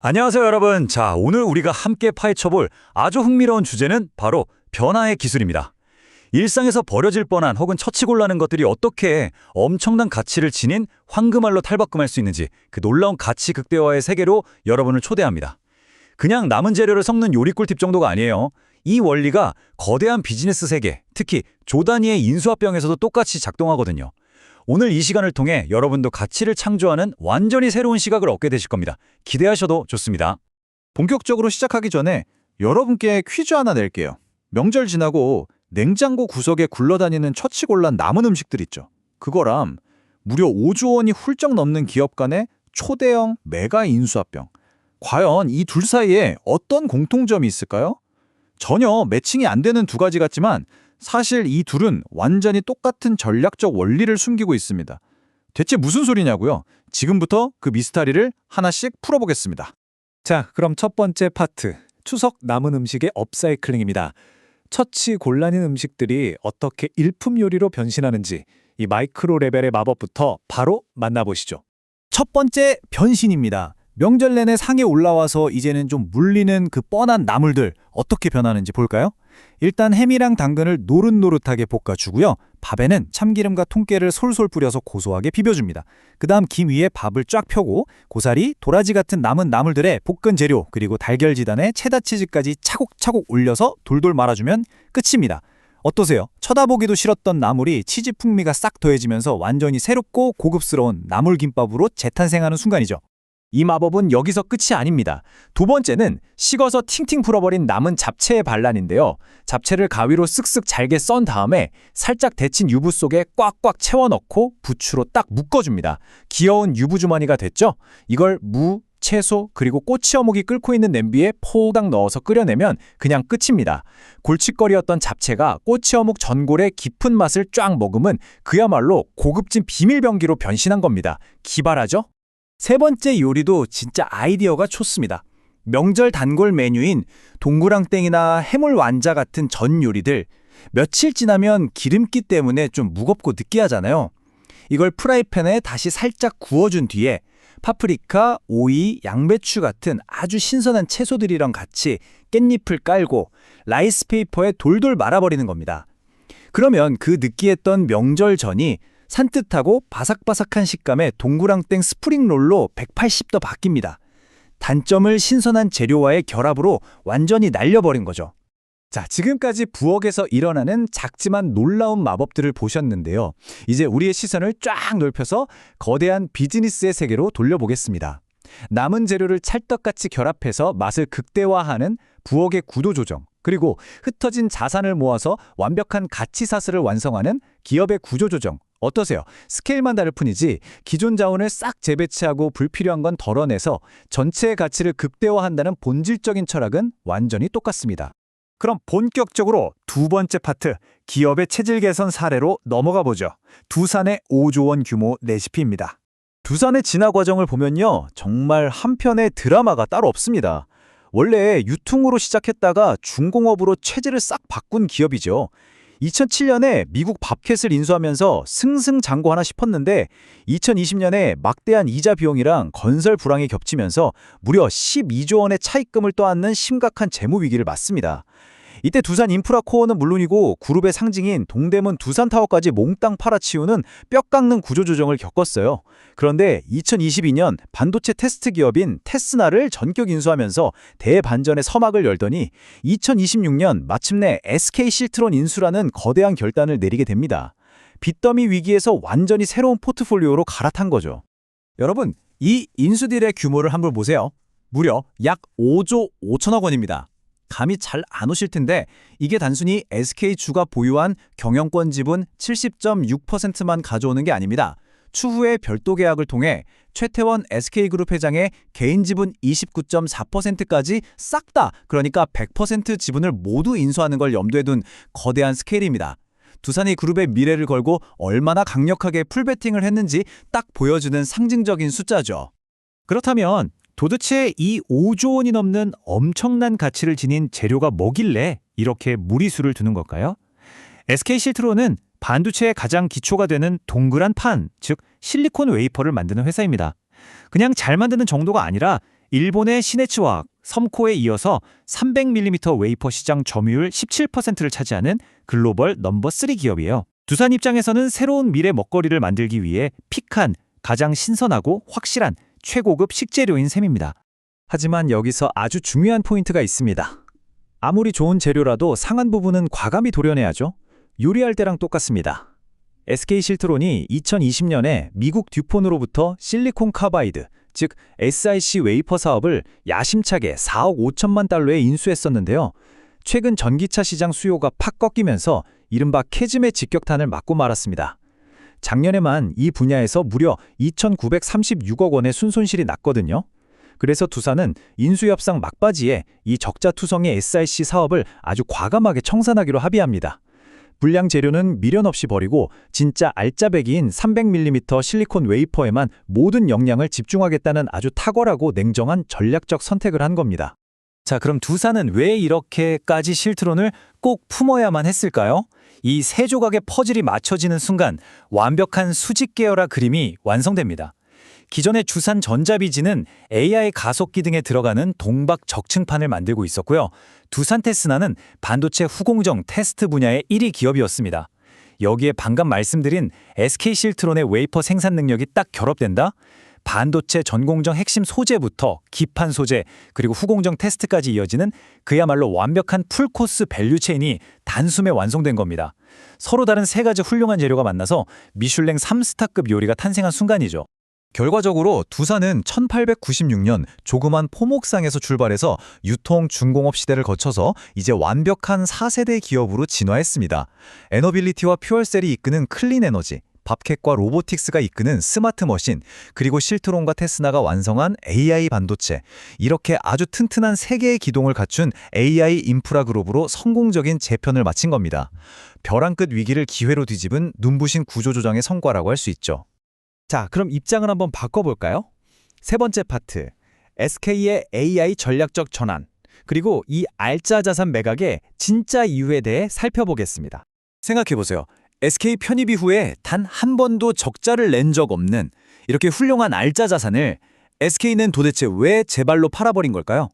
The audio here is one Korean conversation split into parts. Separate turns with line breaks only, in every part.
안녕하세요, 여러분. 자, 오늘 우리가 함께 파헤쳐볼 아주 흥미로운 주제는 바로 변화의 기술입니다. 일상에서 버려질 뻔한 혹은 처치곤란한 것들이 어떻게 엄청난 가치를 지닌 황금알로 탈바꿈할 수 있는지 그 놀라운 가치 극대화의 세계로 여러분을 초대합니다. 그냥 남은 재료를 섞는 요리 꿀팁 정도가 아니에요. 이 원리가 거대한 비즈니스 세계, 특히 조단위의 인수합병에서도 똑같이 작동하거든요. 오늘 이 시간을 통해 여러분도 가치를 창조하는 완전히 새로운 시각을 얻게 되실 겁니다. 기대하셔도 좋습니다.
본격적으로 시작하기 전에 여러분께 퀴즈 하나 낼게요. 명절 지나고 냉장고 구석에 굴러다니는 처치곤란 남은 음식들 있죠. 그거랑 무려 5조 원이 훌쩍 넘는 기업 간의 초대형 메가 인수합병. 과연 이 둘 사이에 어떤 공통점이 있을까요? 전혀 매칭이 안 되는 두 가지 같지만 사실 이 둘은 완전히 똑같은 전략적 원리를 숨기고 있습니다. 대체 무슨 소리냐고요? 지금부터 그 미스터리를 하나씩 풀어보겠습니다.
자, 그럼 첫 번째 파트, 추석 남은 음식의 업사이클링입니다. 처치곤란인 음식들이 어떻게 일품 요리로 변신하는지 이 마이크로 레벨의 마법부터 바로 만나보시죠.
첫 번째 변신입니다. 명절 내내 상에 올라와서 이제는 좀 물리는 그 뻔한 나물들 어떻게 변하는지 볼까요? 일단 햄이랑 당근을 노릇노릇하게 볶아주고요. 밥에는 참기름과 통깨를 솔솔 뿌려서 고소하게 비벼줍니다. 그 다음 김 위에 밥을 쫙 펴고 고사리, 도라지 같은 남은 나물들에 볶은 재료 그리고 달걀지단에 체다치즈까지 차곡차곡 올려서 돌돌 말아주면 끝입니다. 어떠세요? 쳐다보기도 싫었던 나물이 치즈 풍미가 싹 더해지면서 완전히 새롭고 고급스러운 나물김밥으로 재탄생하는 순간이죠.
이 마법은 여기서 끝이 아닙니다. 두 번째는 식어서 팅팅 불어버린 남은 잡채의 반란인데요. 잡채를 가위로 쓱쓱 잘게 썬 다음에 살짝 데친 유부 속에 꽉꽉 채워 넣고 부추로 딱 묶어줍니다. 귀여운 유부 주머니가 됐죠? 이걸 무, 채소, 그리고 꼬치 어묵이 끓고 있는 냄비에 포당 넣어서 끓여내면 그냥 끝입니다. 골칫거리였던 잡채가 꼬치 어묵 전골의 깊은 맛을 쫙 머금은 그야말로 고급진 비밀병기로 변신한 겁니다. 기발하죠?
세 번째 요리도 진짜 아이디어가 좋습니다. 명절 단골 메뉴인 동그랑땡이나 해물 완자 같은 전 요리들 며칠 지나면 기름기 때문에 좀 무겁고 느끼하잖아요. 이걸 프라이팬에 다시 살짝 구워준 뒤에 파프리카, 오이, 양배추 같은 아주 신선한 채소들이랑 같이 깻잎을 깔고 라이스페이퍼에 돌돌 말아버리는 겁니다. 그러면 그 느끼했던 명절전이 산뜻하고 바삭바삭한 식감의 동그랑땡 스프링롤로 180도 바뀝니다. 단점을 신선한 재료와의 결합으로 완전히 날려버린 거죠.
자, 지금까지 부엌에서 일어나는 작지만 놀라운 마법들을 보셨는데요. 이제 우리의 시선을 쫙 넓혀서 거대한 비즈니스의 세계로 돌려보겠습니다. 남은 재료를 찰떡같이 결합해서 맛을 극대화하는 부엌의 구도조정, 그리고 흩어진 자산을 모아서 완벽한 가치사슬을 완성하는 기업의 구조조정. 어떠세요? 스케일만 다를 뿐이지 기존 자원을 싹 재배치하고 불필요한 건 덜어내서 전체의 가치를 극대화한다는 본질적인 철학은 완전히 똑같습니다.
그럼 본격적으로 두 번째 파트, 기업의 체질 개선 사례로 넘어가 보죠. 두산의 5조 원 규모 레시피입니다.
두산의 진화 과정을 보면요, 정말 한편의 드라마가 따로 없습니다. 원래 유통으로 시작했다가 중공업으로 체질을 싹 바꾼 기업이죠. 2007년에 미국 밥캣을 인수하면서 승승장구하나 싶었는데 2020년에 막대한 이자 비용이랑 건설 불황이 겹치면서 무려 12조 원의 차입금을 떠안는 심각한 재무 위기를 맞습니다. 이때 두산 인프라코어는 물론이고 그룹의 상징인 동대문 두산타워까지 몽땅 팔아치우는 뼈 깎는 구조조정을 겪었어요. 그런데 2022년 반도체 테스트 기업인 테스나를 전격 인수하면서 대반전의 서막을 열더니 2026년 마침내 SK실트론 인수라는 거대한 결단을 내리게 됩니다. 빚더미 위기에서 완전히 새로운 포트폴리오로 갈아탄 거죠.
여러분, 이 인수딜의 규모를 한번 보세요. 무려 약 5조 5천억 원입니다. 감이 잘 안 오실 텐데 이게 단순히 SK주가 보유한 경영권 지분 70.6%만 가져오는 게 아닙니다. 추후에 별도 계약을 통해 최태원 SK그룹 회장의 개인 지분 29.4%까지 싹 다, 그러니까 100% 지분을 모두 인수하는 걸 염두에 둔 거대한 스케일입니다. 두산이 그룹의 미래를 걸고 얼마나 강력하게 풀베팅을 했는지 딱 보여주는 상징적인 숫자죠.
그렇다면 도대체 이 5조 원이 넘는 엄청난 가치를 지닌 재료가 뭐길래 이렇게 무리수를 두는 걸까요? SK실트론은 반도체의 가장 기초가 되는 동그란 판, 즉 실리콘 웨이퍼를 만드는 회사입니다. 그냥 잘 만드는 정도가 아니라
일본의 시네츠화학, 섬코에 이어서 300mm 웨이퍼 시장 점유율 17%를 차지하는 글로벌 넘버 3 기업이에요. 두산 입장에서는 새로운 미래 먹거리를 만들기 위해 픽한 가장 신선하고 확실한 최고급 식재료인 셈입니다.
하지만 여기서 아주 중요한 포인트가 있습니다. 아무리 좋은 재료라도 상한 부분은 과감히 도려내야죠. 요리할 때랑 똑같습니다. SK실트론이 2020년에 미국 듀폰으로부터 실리콘 카바이드, 즉 SiC 웨이퍼 사업을 야심차게 4억 5천만 달러에 인수했었는데요. 최근 전기차 시장 수요가 팍 꺾이면서 이른바 캐즘의 직격탄을 맞고 말았습니다. 작년에만 이 분야에서 무려 2,936억 원의 순손실이 났거든요. 그래서 두산은 인수협상 막바지에 이 적자투성의 SiC 사업을 아주 과감하게 청산하기로 합의합니다. 불량 재료는 미련 없이 버리고 진짜 알짜배기인 300mm 실리콘 웨이퍼에만 모든 역량을 집중하겠다는 아주 탁월하고 냉정한 전략적 선택을 한 겁니다.
자, 그럼 두산은 왜 이렇게까지 실트론을 꼭 품어야만 했을까요? 이 세 조각의 퍼즐이 맞춰지는 순간 완벽한 수직 계열화 그림이 완성됩니다. 기존의 두산 전자비즈는 AI 가속기 등에 들어가는 동박 적층판을 만들고 있었고요. 두산 테스나는 반도체 후공정 테스트 분야의 1위 기업이었습니다. 여기에 방금 말씀드린 SK실트론의 웨이퍼 생산 능력이 딱 결합된다? 반도체 전공정 핵심 소재부터 기판 소재 그리고 후공정 테스트까지 이어지는 그야말로 완벽한 풀코스 밸류체인이 단숨에 완성된 겁니다. 서로 다른 세 가지 훌륭한 재료가 만나서 미슐랭 3스타급 요리가 탄생한 순간이죠.
결과적으로 두산은 1896년 조그만 포목상에서 출발해서 유통 중공업 시대를 거쳐서 이제 완벽한 4세대 기업으로 진화했습니다. 에너빌리티와 퓨얼셀이 이끄는 클린 에너지, 밥캣과 로보틱스가 이끄는 스마트 머신, 그리고 실트론과 테스나가 완성한 AI 반도체, 이렇게 아주 튼튼한 세 개의 기동을 갖춘 AI 인프라 그룹으로 성공적인 재편을 마친 겁니다. 벼랑 끝 위기를 기회로 뒤집은 눈부신 구조조정의 성과라고 할 수 있죠.
자, 그럼 입장을 한번 바꿔볼까요? 세 번째 파트, SK의 AI 전략적 전환, 그리고 이 알짜 자산 매각의 진짜 이유에 대해 살펴보겠습니다.
생각해보세요. SK 편입 이후에 단 한 번도 적자를 낸 적 없는 이렇게 훌륭한 알짜 자산을 SK는 도대체 왜 제 발로 팔아버린 걸까요?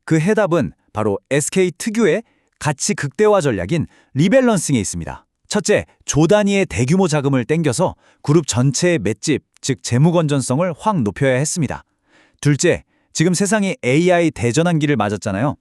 그 해답은 바로 SK 특유의 가치 극대화 전략인 리밸런싱에 있습니다. 첫째, 조 단위의 대규모 자금을 땡겨서 그룹 전체의 맷집, 즉 재무 건전성을 확 높여야 했습니다. 둘째, 지금 세상이 AI 대전환기를 맞았잖아요.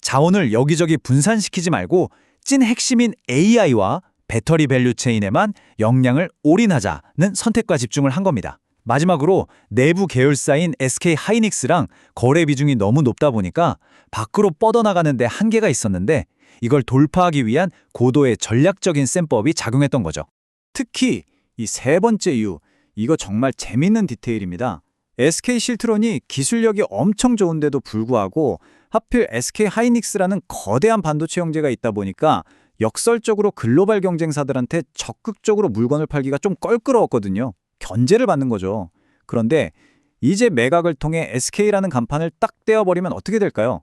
자원을 여기저기 분산시키지 말고 찐 핵심인 AI와 배터리 밸류체인에만 역량을 올인하자는 선택과 집중을 한 겁니다. 마지막으로 내부 계열사인 SK 하이닉스랑 거래 비중이 너무 높다 보니까 밖으로 뻗어나가는 데 한계가 있었는데 이걸 돌파하기 위한 고도의 전략적인 셈법이 작용했던 거죠. 특히 이 세 번째 이유, 이거 정말 재밌는 디테일입니다. SK실트론이 기술력이 엄청 좋은데도 불구하고 하필 SK 하이닉스라는 거대한 반도체 형제가 있다 보니까 역설적으로 글로벌 경쟁사들한테 적극적으로 물건을 팔기가 좀 껄끄러웠거든요. 견제를 받는 거죠. 그런데 이제 매각을 통해 SK라는 간판을 딱 떼어버리면 어떻게 될까요?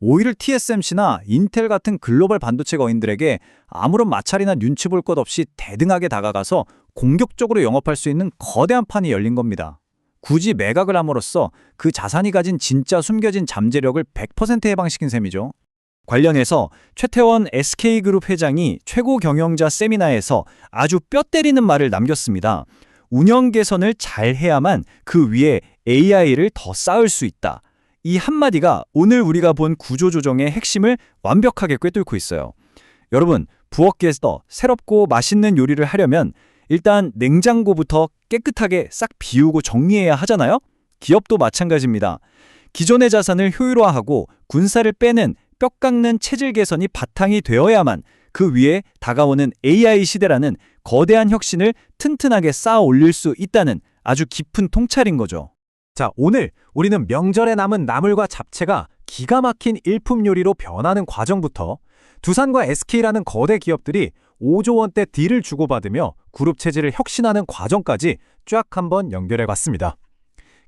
오히려 TSMC나 인텔 같은 글로벌 반도체 거인들에게 아무런 마찰이나 눈치 볼 것 없이 대등하게 다가가서 공격적으로 영업할 수 있는 거대한 판이 열린 겁니다. 굳이 매각을 함으로써 그 자산이 가진 진짜 숨겨진 잠재력을 100% 해방시킨 셈이죠. 관련해서 최태원 SK그룹 회장이 최고 경영자 세미나에서 아주 뼈 때리는 말을 남겼습니다. 운영 개선을 잘 해야만 그 위에 AI를 더 쌓을 수 있다. 이 한마디가 오늘 우리가 본 구조조정의 핵심을 완벽하게 꿰뚫고 있어요. 여러분, 부엌에서 새롭고 맛있는 요리를 하려면 일단 냉장고부터 깨끗하게 싹 비우고 정리해야 하잖아요? 기업도 마찬가지입니다. 기존의 자산을 효율화하고 군사를 빼는 뼈 깎는 체질 개선이 바탕이 되어야만 그 위에 다가오는 AI 시대라는 거대한 혁신을 튼튼하게 쌓아 올릴 수 있다는 아주 깊은 통찰인 거죠.
자, 오늘 우리는 명절에 남은 나물과 잡채가 기가 막힌 일품 요리로 변하는 과정부터 두산과 SK라는 거대 기업들이 5조 원대 딜을 주고받으며 그룹 체질을 혁신하는 과정까지 쫙 한번 연결해봤습니다.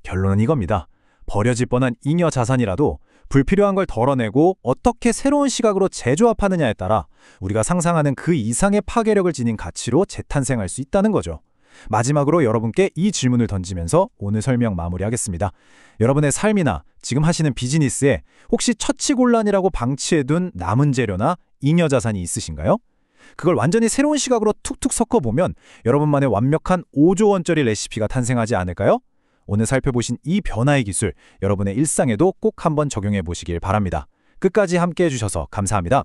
결론은 이겁니다. 버려질 뻔한 잉여 자산이라도 불필요한 걸 덜어내고 어떻게 새로운 시각으로 재조합하느냐에 따라 우리가 상상하는 그 이상의 파괴력을 지닌 가치로 재탄생할 수 있다는 거죠. 마지막으로 여러분께 이 질문을 던지면서 오늘 설명 마무리하겠습니다. 여러분의 삶이나 지금 하시는 비즈니스에 혹시 처치곤란이라고 방치해둔 남은 재료나 잉여 자산이 있으신가요? 그걸 완전히 새로운 시각으로 툭툭 섞어보면 여러분만의 완벽한 5조 원짜리 레시피가 탄생하지 않을까요? 오늘 살펴보신 이 변화의 기술, 여러분의 일상에도 꼭 한번 적용해 보시길 바랍니다. 끝까지 함께 해주셔서 감사합니다.